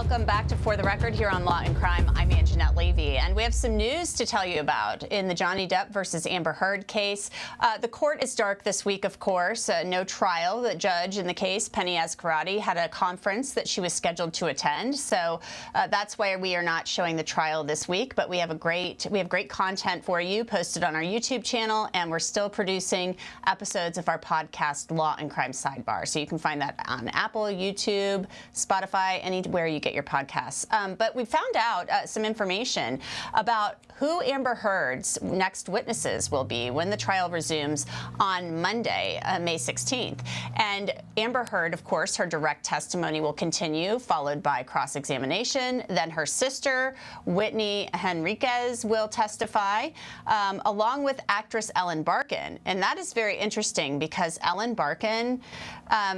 Welcome back to For the Record here on Law and Crime. I'm Jeanette Levy, and we have some news to tell you about in the Johnny Depp versus Amber Heard case. The court is dark this week, of course. No trial. The judge in the case, Penny Azcarate, had a conference that she was scheduled to attend. So that's why we are not showing the trial this week. But we have great content for you posted on our YouTube channel, and we're still producing episodes of our podcast, Law and Crime Sidebar. So you can find that on Apple, YouTube, Spotify, anywhere you get your podcasts. But we found out some information about who Amber Heard's next witnesses will be when the trial resumes on Monday, May 16th. And Amber Heard, of course, her direct testimony will continue, followed by cross-examination. Then her sister, Whitney Henriquez, will testify, along with actress Ellen Barkin. And that is very interesting because Ellen Barkin,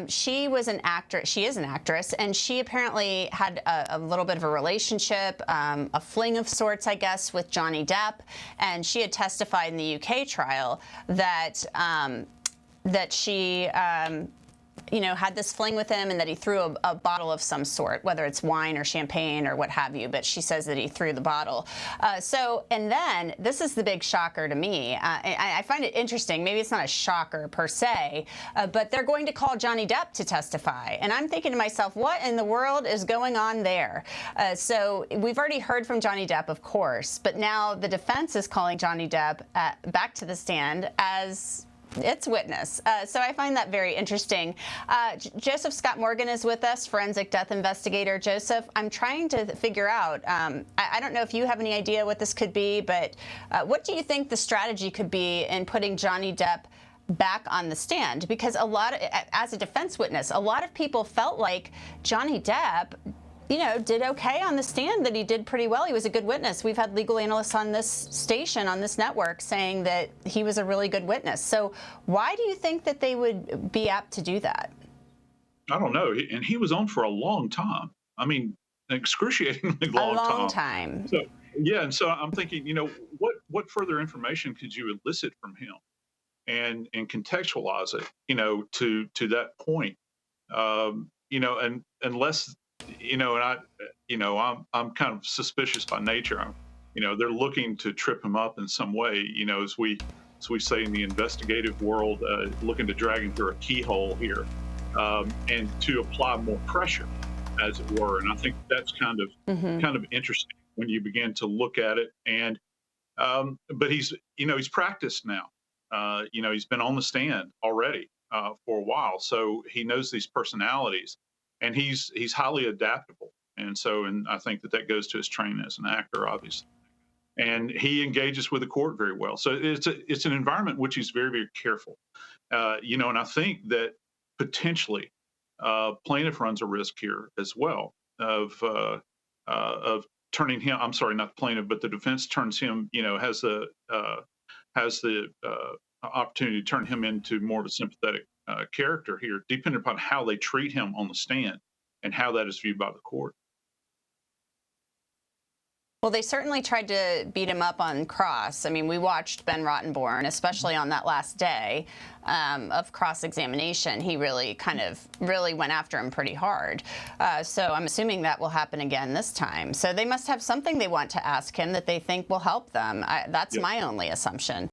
she is an actress, and she apparently had a little bit of a relationship, a fling of sorts, I guess, with Johnny Depp, and she had testified in the UK trial that she had this fling with him and that he threw a bottle of some sort, whether it's wine or champagne or what have you, but she says that he threw the bottle. And then, this is the big shocker to me. I find it interesting. Maybe it's not a shocker per se, but they're going to call Johnny Depp to testify. And I'm thinking to myself, what in the world is going on there? So we've already heard from Johnny Depp, of course, but now the defense is calling Johnny Depp back to the stand as its witness. So I find that very interesting. Joseph Scott Morgan is with us, forensic death investigator. Joseph, I'm trying to figure out, I don't know if you have any idea what this could be, but what do you think the strategy could be in putting Johnny Depp back on the stand? Because as a defense witness, a lot of people felt like Johnny Depp did okay on the stand, that he did pretty well. He was a good witness. We've had legal analysts on this station, on this network, saying that he was a really good witness. So why do you think that they would be apt to do that? I don't know. And he was on for a long time. I mean, an excruciatingly long time. A long time. So, yeah, and so I'm thinking, what further information could you elicit from him and contextualize it, to that point, and unless I'm kind of suspicious by nature. They're looking to trip him up in some way, as we say in the investigative world, looking to drag him through a keyhole here, and to apply more pressure, as it were. And I think that's kind of interesting when you begin to look at it. And but he's practiced now. He's been on the stand already for a while, so he knows these personalities. And he's highly adaptable, and I think that goes to his training as an actor, obviously. And he engages with the court very well. So it's an environment which he's very, very careful. And I think that potentially plaintiff runs a risk here as well of turning him. I'm sorry, not plaintiff, but the defense turns him. Has the opportunity to turn him into more of a sympathetic character here, depending upon how they treat him on the stand and how that is viewed by the court. Well, they certainly tried to beat him up on cross. I mean, we watched Ben Rottenborn, especially on that last day of cross-examination. He really went after him pretty hard. So I'm assuming that will happen again this time. So they must have something they want to ask him that they think will help them. That's my only assumption.